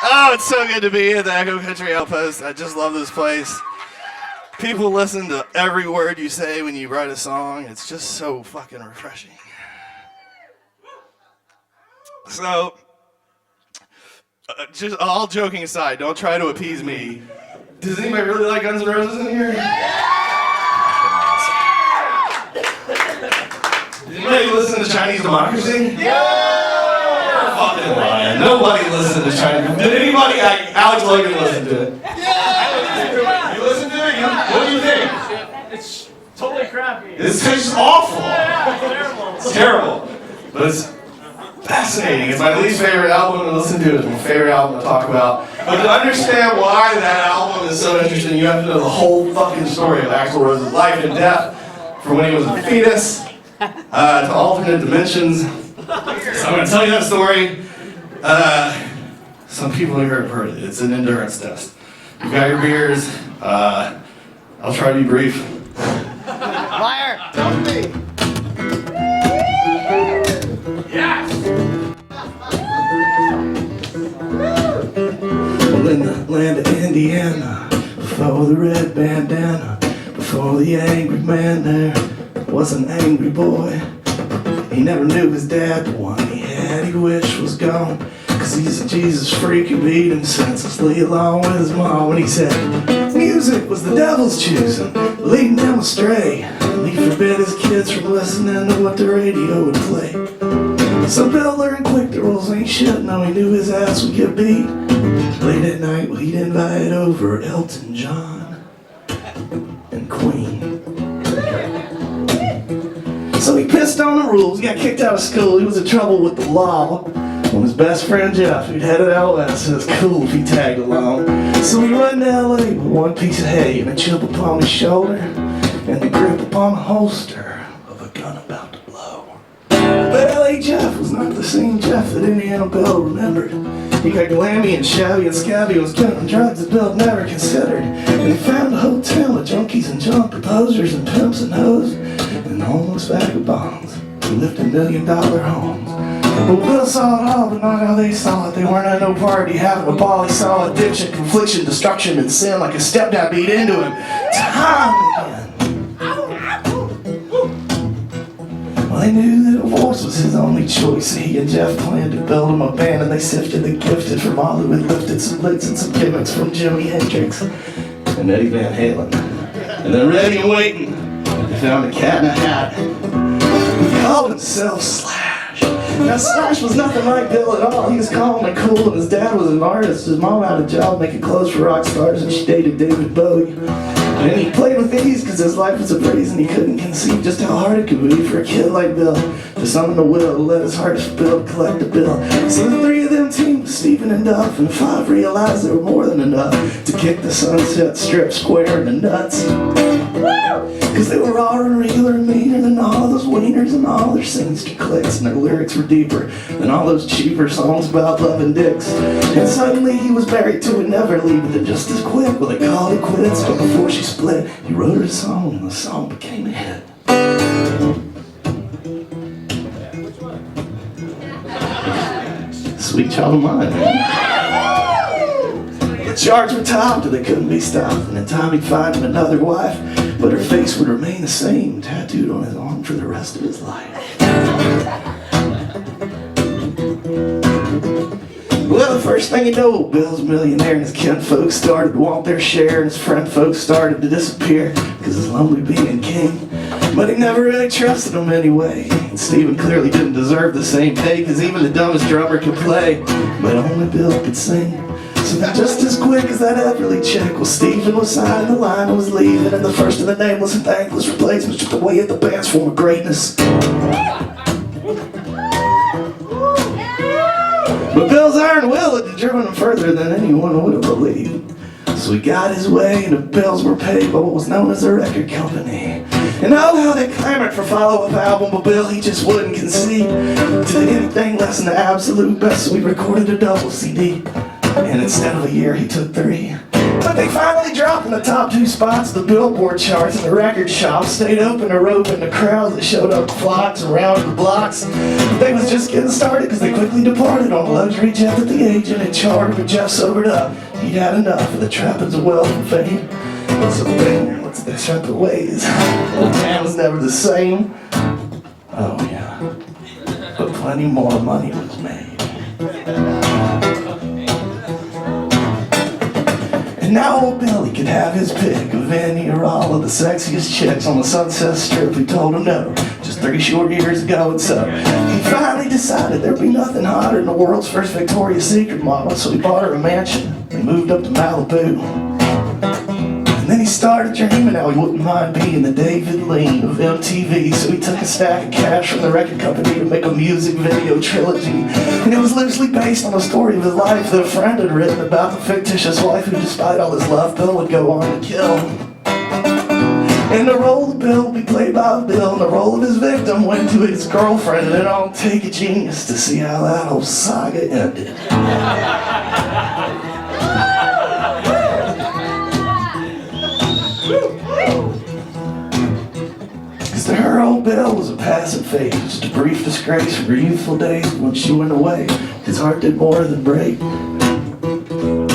Oh, it's so good to be at the Echo Country Outpost. I just love this place. People listen to every word you say when you write a song. It's just so fucking refreshing. So, just all joking aside, don't try to appease me. Does anybody really like Guns N' Roses in here? Did anybody listen to Chinese Democracy? Fucking lying. Nobody listened to Chinese. Did anybody? Alex Logan listen to it? Yeah. You listen to it? What do you think? It's totally crappy. It's just awful. It's terrible. It's terrible. But it's fascinating. It's my least favorite album to listen to. It's my favorite album to talk about. But to understand why that album is so interesting, you have to know the whole fucking story of Axl Rose's life and death, from when he was a fetus to alternate dimensions. So I'm going to tell you that story. Some people have heard it. It's an endurance test. You got your beers. I'll try to be brief. Liar! Don't be! Yes! Well, in the land of Indiana, before the red bandana, before the angry man, there was an angry boy. He never knew his dad, the one he had he wished was gone. Cause he's a Jesus freak who beat him senselessly along with his mom. And he said music was the devil's choosing, leading them astray. And he forbid his kids from listening to what the radio would play. So Bill learned quick the rules ain't shit. Now he knew his ass would get beat. Late at night, well, he'd invite over Elton John and Queen. So he pissed on the rules, he got kicked out of school, he was in trouble with the law. When his best friend Jeff, who'd headed out west, said it's cool if he tagged along. So he run to LA with one piece of hay and a chip upon his shoulder, and the grip upon the holster of a gun about to blow. But LA Jeff was not the same Jeff that Indiana Bill remembered. He got glammy and shabby and scabby, was getting drugs that Bill never considered. And he found a hotel of junkies and junk proposers and pimps and hoes and homeless vagabonds who lived in $1 million homes. But Bill saw it all, but not how they saw it. They weren't at no party having a ball. He saw addiction, confliction, destruction, and sin like a stepdad beat into him time again. Well, they knew that Volz was his only choice. He and Jeff planned to build him a band, and they sifted the gifted from all who had lifted some licks and some gimmicks from Jimi Hendrix and Eddie Van Halen. And then ready and waiting, they found a cat in a hat. He called himself Slash. Now Slash was nothing like Bill at all. He was calm and cool, and his dad was an artist. His mom had a job making clothes for rock stars, and she dated David Bowie. And he played with ease because his life was a breeze, and he couldn't conceive just how hard it could be for a kid like Bill to summon the will to let his heart spill, collect the bill. So the three of them teamed, Stephen and Duff, and the five realized there were more than enough to kick the Sunset Strip square in the nuts. Cause they were raw and regular and meaner than all those wieners, and all their sinister clicks, and their lyrics were deeper than all those cheaper songs about love and dicks. And suddenly he was married to a never leaving it just as quick. Well, they called it quits, but before she split, he wrote her a song, and the song became a hit. Sweet Child of Mine, man. The charts were topped, and they couldn't be stopped. And in time he'd find him another wife, but her face would remain the same, tattooed on his arm for the rest of his life. Well, the first thing you know, Bill's a millionaire, and his kinfolks started to want their share, and his friend folks started to disappear, cause he's lonely being king. But he never really trusted them anyway, and Stephen clearly didn't deserve the same pay, cause even the dumbest drummer could play, but only Bill could sing. So then just as quick as that Everly check, well, Stephen was signing the line and was leaving, and the first of the nameless and thankless replacements chipped away at the band's form of greatness. But Bill's iron will had driven him further than anyone would have believed. So he got his way, and the bills were paid by what was known as a record company. And oh, how they clamored for follow-up album, but Bill, he just wouldn't concede to anything less than the absolute best, so we recorded a double CD. And instead of a year, he took 3. But they finally dropped in the top 2 spots of the Billboard charts, and the record shops stayed open to rope in the crowds that showed up flocks around the blocks. But they was just getting started because they quickly departed on a luxury jet that the agent had chartered. But Jeff sobered up. He'd had enough of the trappings of wealth and fame. So what's the separate ways? The man was never the same. Oh yeah, but plenty more money was made. And now old Billy could have his pick of any or all of the sexiest chicks on the Sunset Strip who told him no just 3 short years ago. And so he finally decided there'd be nothing hotter than the world's first Victoria's Secret model. So he bought her a mansion and moved up to Malibu. And then he started dreaming how he wouldn't mind being the David Lean of MTV. So he took a stack of cash from the record company to make a music video trilogy. And it was loosely based on the story of his life that a friend had written about the fictitious wife who, despite all his love, Bill would go on to kill. And the role of Bill would be played by Bill, and the role of his victim went to his girlfriend. And it don't take a genius to see how that whole saga ended. Because to her, old Bill was a passing phase, just a brief disgrace from her youthful days. When she went away, his heart did more than break.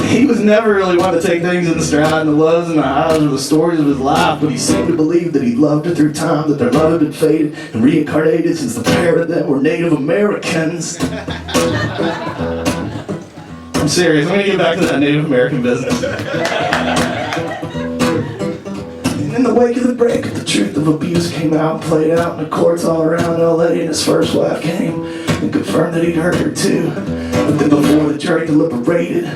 He was never really one to take things in stride, and the lows and the highs were the stories of his life, but he seemed to believe that he'd loved her through time, that their love had been faded and reincarnated since the pair of them were Native Americans. I'm serious, I'm gonna get back to that Native American business. In the wake of the breakup, the truth of abuse came out, played out in the courts all around LA, and his first wife came and confirmed that he'd hurt her too. But then before the jury deliberated,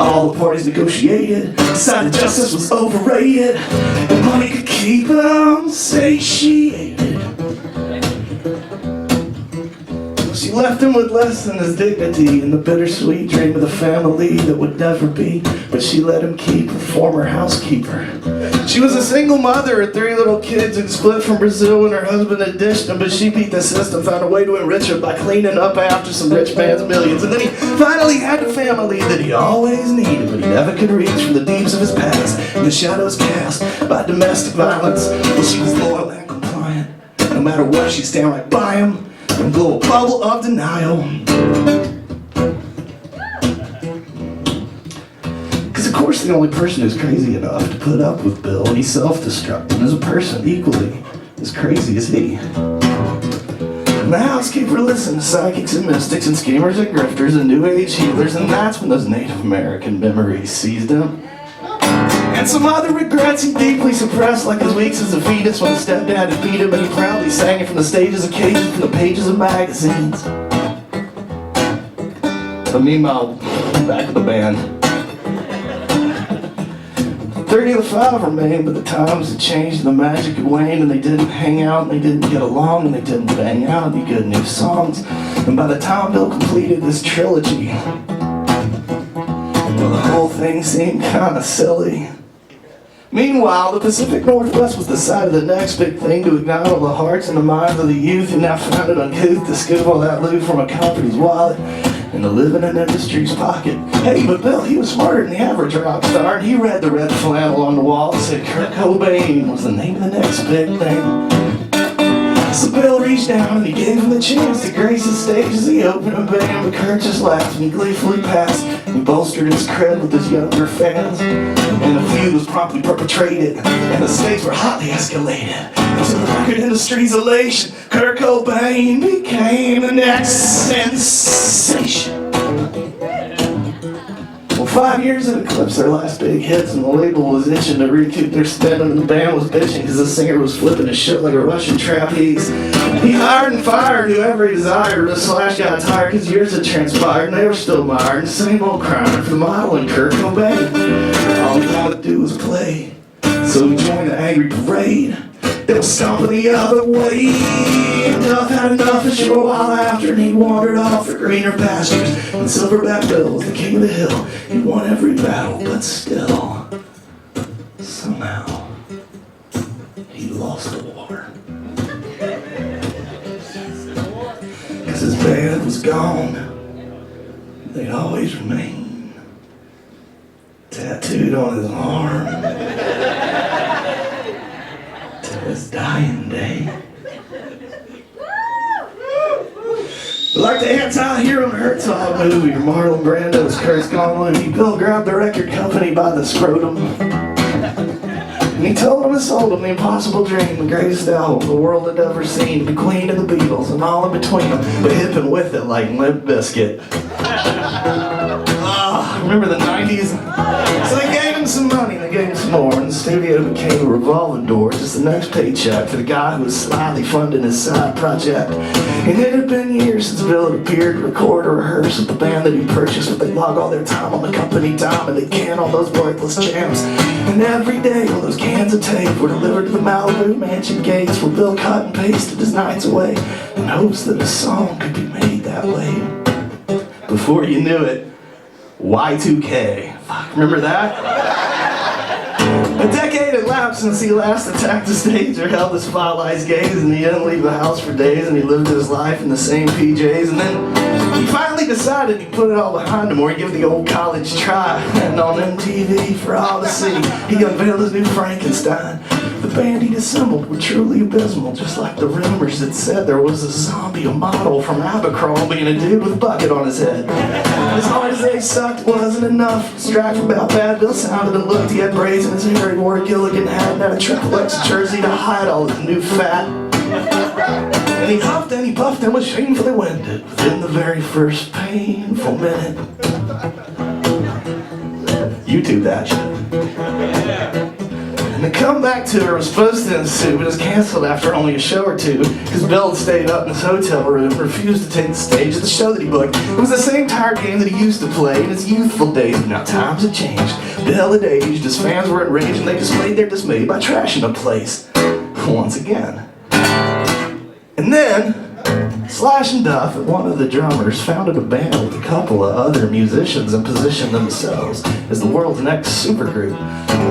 all the parties negotiated, decided justice was overrated, and money could keep them satiated. She left him with less than his dignity and the bittersweet dream of the family that would never be, but she let him keep her former housekeeper. She was a single mother of 3 little kids who'd split from Brazil when her husband had dished them, but she beat the system, found a way to enrich her by cleaning up after some rich man's millions. And then he finally had the family that he always needed, but he never could reach from the deeps of his past and the shadows cast by domestic violence. Well, she was loyal and compliant. No matter what, she'd stand right by him and blow a bubble of denial. Because of course the only person who's crazy enough to put up with Bill, and he's self-destructing, is a person equally as crazy as he. And the housekeeper listened to psychics and mystics and schemers and grifters and new age healers, and that's when those Native American memories seized him. And some other regrets he deeply suppressed, like his weeks as a fetus when his stepdad had beat him, and he proudly sang it from the stages of cages, from the pages of magazines. But meanwhile, back to the band. 30 of the 5 remained, but the times had changed and the magic had waned, and they didn't hang out, and they didn't get along, and they didn't bang out any good new songs. And by the time Bill completed this trilogy, well, the whole thing seemed kinda silly. Meanwhile, the Pacific Northwest was the site of the next big thing to ignite all the hearts and the minds of the youth who now found it uncouth to scoop all that loot from a company's wallet and to live in an industry's pocket. Hey, but Bill, he was smarter than the average rock star, and he read the red flannel on the wall and said Kurt Cobain was the name of the next big thing. So Bill reached down and he gave him a chance to grace the stage as he opened a band, but Kurt just laughed and he gleefully passed. He bolstered his cred with his younger fans, and the feud was promptly perpetrated, and the stakes were hotly escalated. To the record industry's elation, Kurt Cobain became the next sensation. Well, 5 years had eclipsed their last big hits, and the label was itching to recoup their spending, and the band was bitching because the singer was flipping his shit like a Russian trapeze. He hired and fired whoever he desired, but the Slash got tired because years had transpired, and they were still mired in the same old crime for the model and Kurt Cobain. All he wanted to do was play, so he joined the angry parade. They were stomping the other way. Enough had enough, and sure a while after, and he wandered off for greener pastures. And Silverback Bill was the king of the hill. He won every battle, but still, somehow, he lost the war. Because his band was gone, they'd always remain tattooed on his arm till his dying day. Like the anti-hero in a Herzog movie, or Marlon Brando's Curse Gone Loony, Bill grabbed the record company by the scrotum. And he told him and sold him the impossible dream, the greatest album the world had ever seen, the Queen and the Beatles, and all in between them, but hipping with it like Limp Bizkit. Remember the 90s? So they gave him some money, they gave him some more, and the studio became a revolving door, just the next paycheck for the guy who was slyly funding his side project. And it had been years since Bill had appeared to record or rehearse with the band that he purchased, but they log all their time on the company dime and they can all those worthless jams. And every day all those cans of tape were delivered to the Malibu mansion gates where Bill cut and pasted his nights away in hopes that a song could be made that way. Before you knew it, Y2K. Fuck, remember that? A decade had lapsed since he last attacked the stage or held his spotlight's gaze, and he didn't leave the house for days, and he lived his life in the same PJs, and then he finally decided he'd put it all behind him or he'd give the old college try. And on MTV for all to see, he unveiled his new Frankenstein. The band he'd assembled were truly abysmal, just like the rumors that said there was a zombie, a model from Abercrombie, and a dude with a bucket on his head. As hard as they sucked, wasn't enough. Distracted about bad Bill sounded and looked. He had braids in his hair, he wore a Gilligan hat, and had a Triple X jersey to hide all his new fat. And he huffed and he puffed and was shamefully winded within the very first painful minute. YouTube that shit. And the comeback tour was supposed to ensue, but it was canceled after only a show or two, because Bill had stayed up in his hotel room and refused to take the stage at the show that he booked. It was the same tired game that he used to play in his youthful days, but now times had changed. Bill had aged, his fans were enraged, and they displayed their dismay by trashing the place once again. And then Slash and Duff, one of the drummers, founded a band with a couple of other musicians and positioned themselves as the world's next supergroup.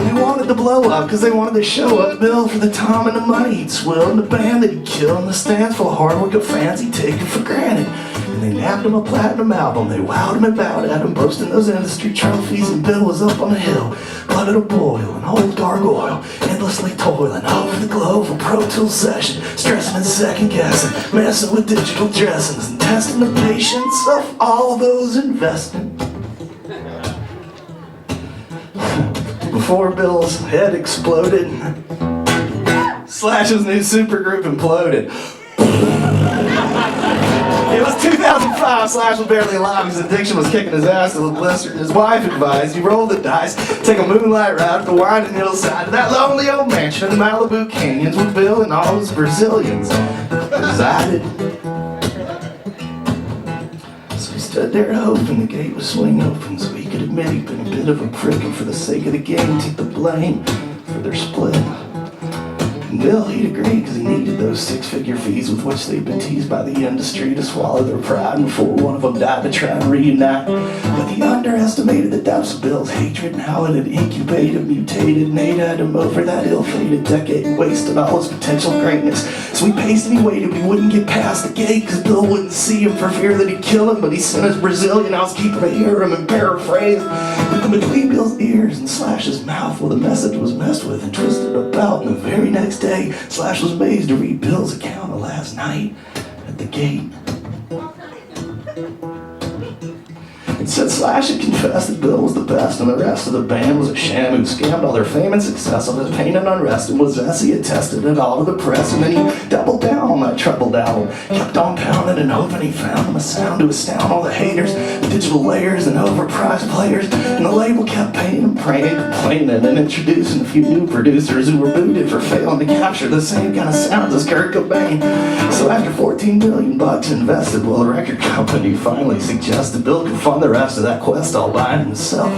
They wanted to blow up because they wanted to show up Bill for the time and the money he'd swill, and the band that he'd kill, and the stands full of hardworking fans he'd taken for granted. And they nabbed him a platinum album, they wowed him and bowed at him, boasting those industry trophies, and Bill was up on a hill, blood at a boil, an old gargoyle, endlessly toiling over the globe, a Pro Tools session, stressing and second guessing, messing with digital dressings, and testing the patience of all those investing. Before Bill's head exploded, Slash's new supergroup imploded. It was 2005, Slash was barely alive, his addiction was kicking his ass to the blister, and his wife advised he roll the dice, take a moonlight ride up the winding hillside to that lonely old mansion in the Malibu canyons where Bill and all his Brazilians resided. So he stood there hoping the gate would swing open so he could admit he'd been a bit of a prick, and for the sake of the game took the blame for their split. And Bill, he'd agreed because he needed those six-figure fees with which they'd been teased by the industry to swallow their pride before one of them died to try and reunite. But he underestimated the depths of Bill's hatred and how it had incubated, mutated, and ate at him over that ill-fated decade and wasted all his potential greatness. So he paced and he waited, he wouldn't get past the gate because Bill wouldn't see him for fear that he'd kill him, but he sent his Brazilian housekeeper to hear him and paraphrase. But between Bill's ears and Slash's mouth, well, the message was messed with and twisted about, and the very next day, Slash was amazed to read Bill's account of last night at the gate. It said Slash had confessed that Bill was the best and the rest of the band was a sham who scammed all their fame and success on his pain and unrest, and was as he attested it all to the press. And then he doubled down on that troubled album, kept on pounding and hoping he found him a sound to astound all the haters, the digital layers and overpriced players. And the label kept paying and praying, complaining, and introducing a few new producers who were booted for failing to capture the same kind of sounds as Kurt Cobain. So after $14 million invested, well, the record company finally suggested Bill could fund the rest of that quest all by himself.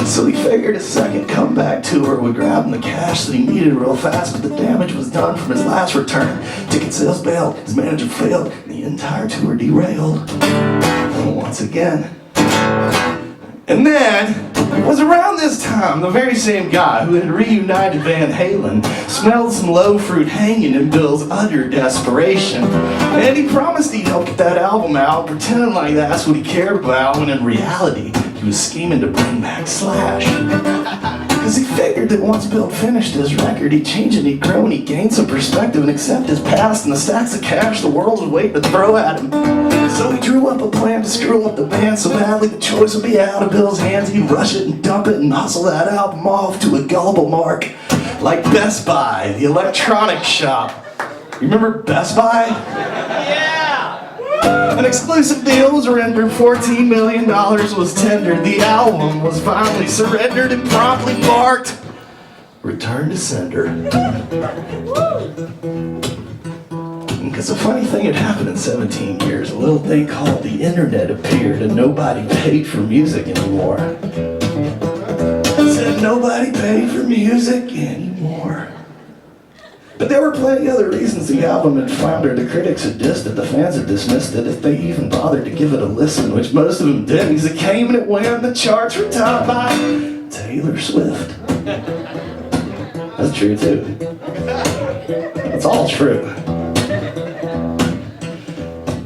So he figured a second comeback tour would grab him the cash that he needed real fast, but the damage was done from his last return. Ticket sales bailed, his manager failed, and the entire tour derailed once again. And then, it was around this time, the very same guy who had reunited Van Halen smelled some low fruit hanging in Bill's utter desperation. And he promised he'd help get that album out, pretending like that's what he cared about, when in reality, he was scheming to bring back Slash. Because he figured that once Bill finished his record, he'd change and he'd grow and he'd gain some perspective and accept his past and the stacks of cash the world was waiting to throw at him. So he drew up a plan to screw up the band so badly the choice would be out of Bill's hands. He'd rush it and dump it and hustle that album off to a gullible mark like Best Buy, the electronics shop. You remember Best Buy? An exclusive deal was rendered, $14 million was tendered, the album was finally surrendered and promptly marked return to sender. Because a funny thing had happened in 17 years. A little thing called the internet appeared and nobody paid for music anymore. Said nobody paid for music anymore. But there were plenty other reasons the album had floundered. The critics had dissed it, the fans had dismissed it, if they even bothered to give it a listen, which most of them didn't, because it came and it went. The charts were topped by Taylor Swift. That's true too. That's all true.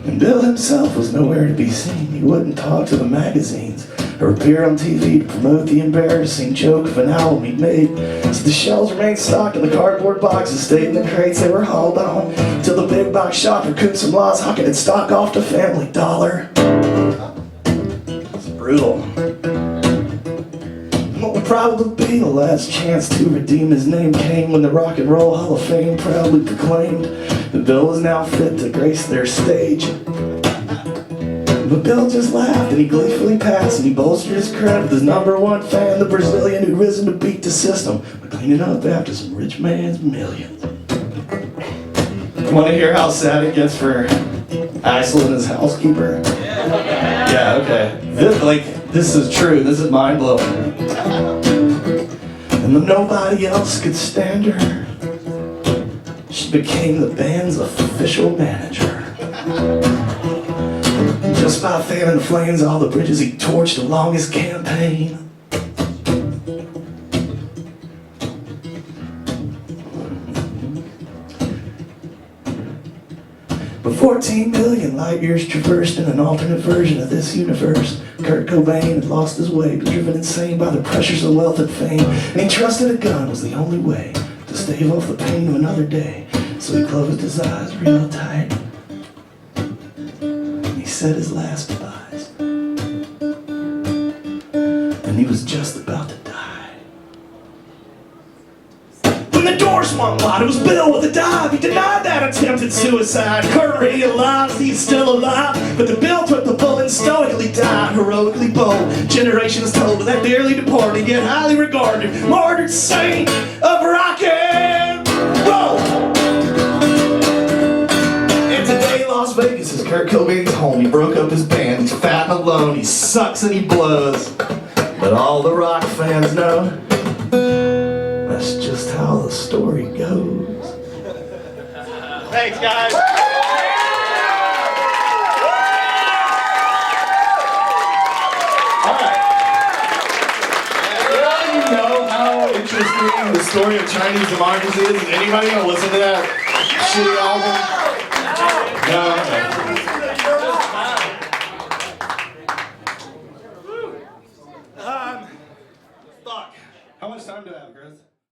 And Bill himself was nowhere to be seen. He wouldn't talk to the magazines or appear on TV to promote the embarrassing joke of an album he'd made. So the shelves remained stocked and the cardboard boxes stayed in the crates they were hauled on till the big box shop recouped some loss, hawking its stock off to Family Dollar. It's brutal. What would probably be the last chance to redeem his name came when the Rock and Roll Hall of Fame proudly proclaimed that Bill was now fit to grace their stage. But Bill just laughed and he gleefully passed and he bolstered his credit with his #1 fan, the Brazilian who'd risen to beat the system by cleaning up after some rich man's millions. Want to hear how sad it gets for Axl and his housekeeper? Yeah, okay. This is true. This is mind-blowing. And when nobody else could stand her, she became the band's official manager. Just by fanning the flames all the bridges he torched along his campaign. But 14 million light years traversed in an alternate version of this universe, Kurt Cobain had lost his way, but driven insane by the pressures of wealth and fame, and he trusted a gun was the only way to stave off the pain of another day. So he closed his eyes real tight. He said his last goodbyes. And he was just about to die. When the door swung wide, it was Bill with a dive. He denied that attempted suicide. Kurt realized he's still alive, but the Bill took the bullet and stoically died. Heroically bold, generations told of that dearly departed, yet highly regarded, martyred saint of rock and roll. Las Vegas is Kurt Cobain's home. He broke up his band, he's fat and alone, he sucks and he blows. But all the rock fans know that's just how the story goes. Thanks, guys. Alright. You know how interesting the story of Chinese democracy is? Is anybody gonna listen to that shitty album? No.